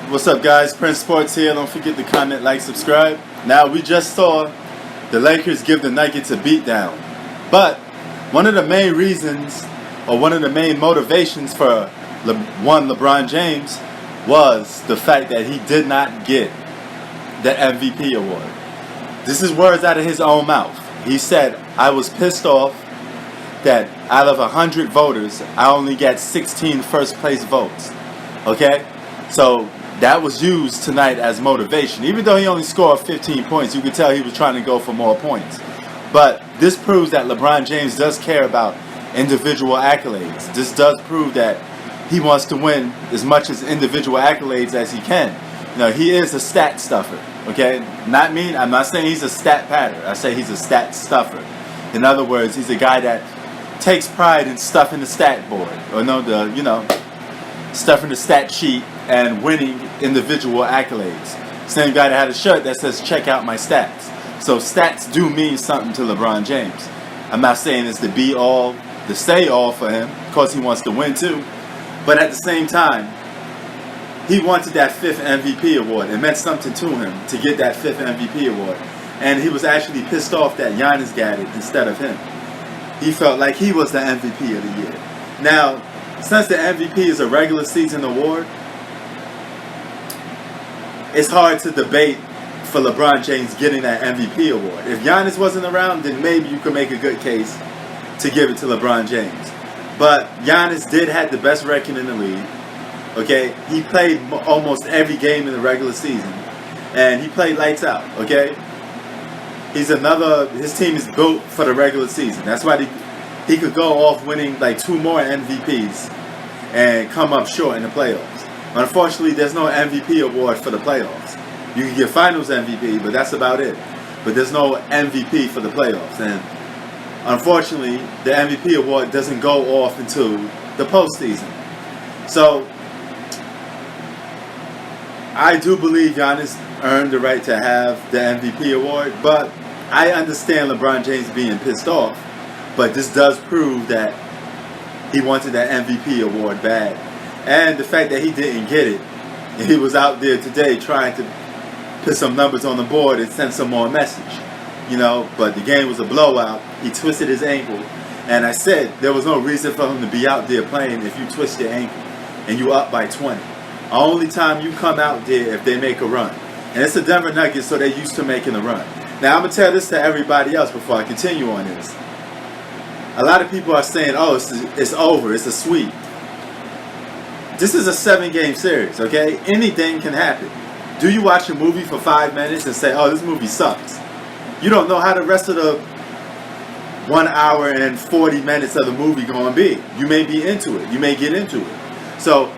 What's up, guys? Prince Sports here. Don't forget to comment, like, subscribe. Now, we just saw the Lakers give the Nuggets a beatdown. But one of the main reasons, or one of the main motivations for LeBron James was the fact that he did not get the MVP award. This is words out of his own mouth. He said, I was pissed off that out of 100 voters, I only got 16 first place votes. Okay? So that was used tonight as motivation. Even though he only scored 15 points, you could tell he was trying to go for more points. But this proves that LeBron James does care about individual accolades. This does prove that he wants to win as much as individual accolades as he can. You know, he is a stat stuffer. Okay? I'm not saying he's a stat patter. I say he's a stat stuffer. In other words, he's a guy that takes pride in stuffing the stat board. Stuffing the stat sheet and winning individual accolades. Same guy that had a shirt that says, check out my stats. So stats do mean something to LeBron James. I'm not saying it's the be all, the say all for him, because he wants to win too. But at the same time, he wanted that 5th MVP award. It meant something to him to get that 5th MVP award. And he was actually pissed off that Giannis got it instead of him. He felt like he was the MVP of the year. Now, since the MVP is a regular season award, it's hard to debate for LeBron James getting that MVP award. If Giannis wasn't around, then maybe you could make a good case to give it to LeBron James. But Giannis did have the best record in the league. Okay, he played almost every game in the regular season, and he played lights out. Okay, his team is built for the regular season. That's why he could go off winning like 2 more MVPs and come up short in the playoffs. Unfortunately, there's no MVP award for the playoffs. You can get Finals MVP, but that's about it. But there's no MVP for the playoffs. And unfortunately, the MVP award doesn't go off until the postseason. So I do believe Giannis earned the right to have the MVP award, but I understand LeBron James being pissed off. But this does prove that he wanted that MVP award bad. And the fact that he didn't get it, and he was out there today trying to put some numbers on the board and send some more message. But the game was a blowout. He twisted his ankle. And I said there was no reason for him to be out there playing if you twist your ankle and you up by 20. Only time you come out there if they make a run. And it's the Denver Nuggets, so they're used to making a run. Now, I'm going to tell this to everybody else before I continue on this. A lot of people are saying, oh, it's over, it's a sweep. This is a 7-game series, okay? Anything can happen. Do you watch a movie for 5 minutes and say, oh, this movie sucks? You don't know how the rest of the 1 hour and 40 minutes of the movie going to be. You may be into it. You may get into it. So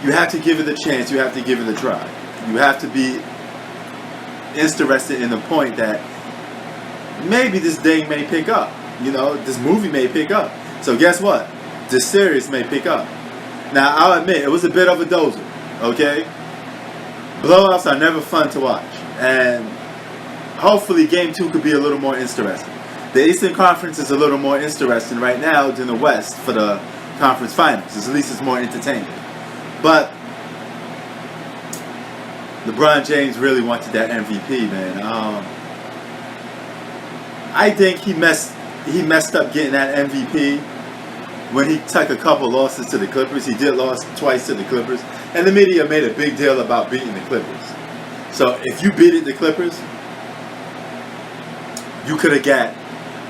you have to give it a chance. You have to give it a try. You have to be interested in the point that maybe this thing may pick up. This movie may pick up. So guess what? This series may pick up. Now, I'll admit, it was a bit of a dozer, okay? Blowouts are never fun to watch. And hopefully Game 2 could be a little more interesting. The Eastern Conference is a little more interesting right now than the West for the conference finals. At least it's more entertaining. But LeBron James really wanted that MVP, man. I think he messed up getting that MVP when he took a couple losses to the Clippers. He did lose twice to the Clippers. And the media made a big deal about beating the Clippers. So if you beat the Clippers, you could have got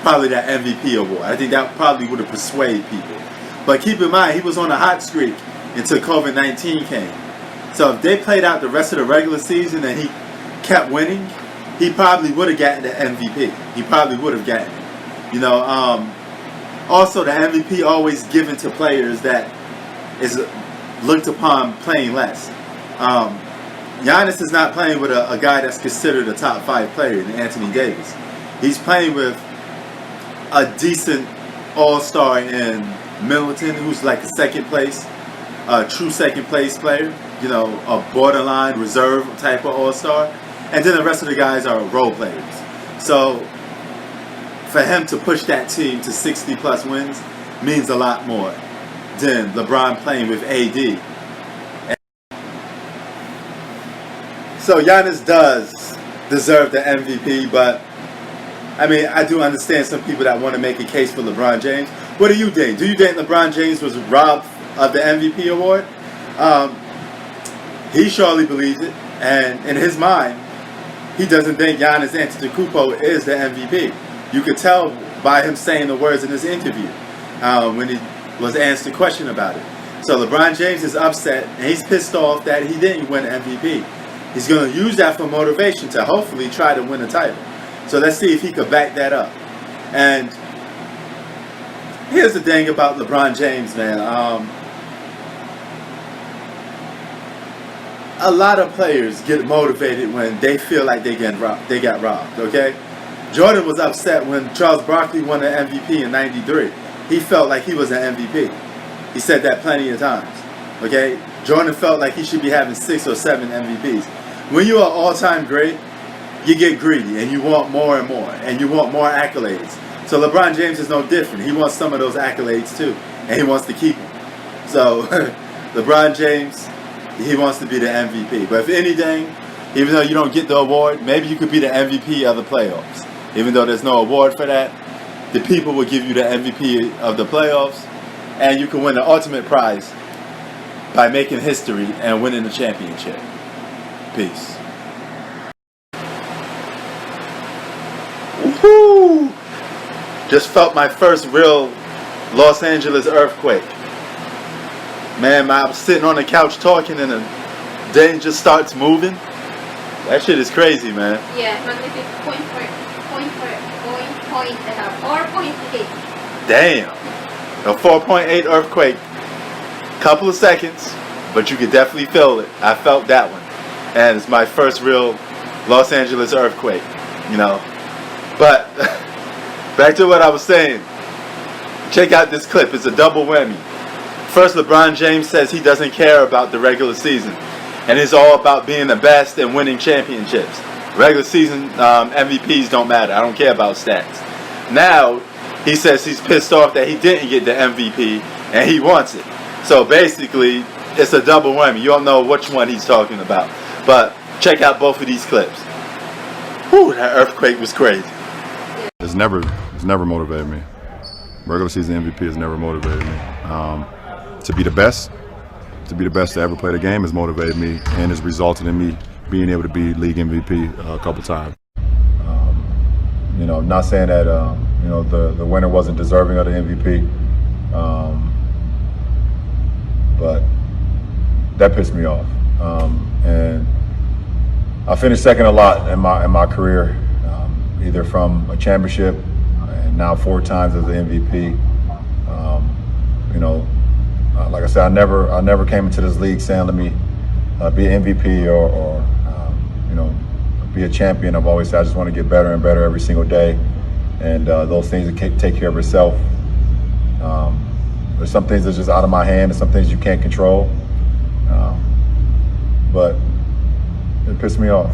probably that MVP award. I think that probably would have persuaded people. But keep in mind, he was on a hot streak until COVID-19 came. So if they played out the rest of the regular season and he kept winning, he probably would have gotten the MVP. He probably would have gotten it. Also, the MVP always given to players that is looked upon playing less. Giannis is not playing with a guy that's considered a top 5 player, Anthony Davis. He's playing with a decent all-star in Middleton, who's like a true second place player. A borderline reserve type of all-star. And then the rest of the guys are role players. So for him to push that team to 60-plus wins means a lot more than LeBron playing with AD. So Giannis does deserve the MVP, but I mean, I do understand some people that want to make a case for LeBron James. What do you think? Do you think LeBron James was robbed of the MVP award? He surely believes it, and in his mind, he doesn't think Giannis Antetokounmpo is the MVP. You could tell by him saying the words in his interview when he was asked a question about it. So LeBron James is upset, and he's pissed off that he didn't win MVP. He's going to use that for motivation to hopefully try to win a title. So let's see if he could back that up. And here's the thing about LeBron James, man. A lot of players get motivated when they feel like they got robbed, okay? Jordan was upset when Charles Barkley won the MVP in '93. He felt like he was an MVP. He said that plenty of times, okay? Jordan felt like he should be having 6 or 7 MVPs. When you're an all-time great, you get greedy and you want more and more, and you want more accolades. So LeBron James is no different. He wants some of those accolades too, and he wants to keep them. So LeBron James, he wants to be the MVP. But if anything, even though you don't get the award, maybe you could be the MVP of the playoffs. Even though there's no award for that, the people will give you the MVP of the playoffs, and you can win the ultimate prize by making history and winning the championship. Peace. Woohoo! Just felt my first real Los Angeles earthquake. Man, I was sitting on the couch talking and the thing just starts moving. That shit is crazy, man. Yeah, magnific point or 4.8. Damn. A 4.8 earthquake. Couple of seconds, but you could definitely feel it. I felt that one. And it's my first real Los Angeles earthquake, you know. But back to what I was saying. Check out this clip. It's a double whammy. First, LeBron James says he doesn't care about the regular season, and it's all about being the best and winning championships. Regular season MVPs don't matter. I don't care about stats. Now, he says he's pissed off that he didn't get the MVP, and he wants it. So basically, it's a double whammy. You don't know which one he's talking about. But check out both of these clips. Whew, that earthquake was crazy. It's never motivated me. Regular season MVP has never motivated me. To be the best to ever play the game has motivated me and has resulted in me being able to be league MVP a couple times. You know, not saying that you know the winner wasn't deserving of the MVP, but that pissed me off. And I finished second a lot in my career, either from a championship and now 4 times as the MVP. You know, like I said, I never came into this league saying let me be an MVP or you know, be a champion. I've always said I just want to get better and better every single day, and those things that take care of itself. There's some things that's just out of my hand, and some things you can't control. But it pissed me off.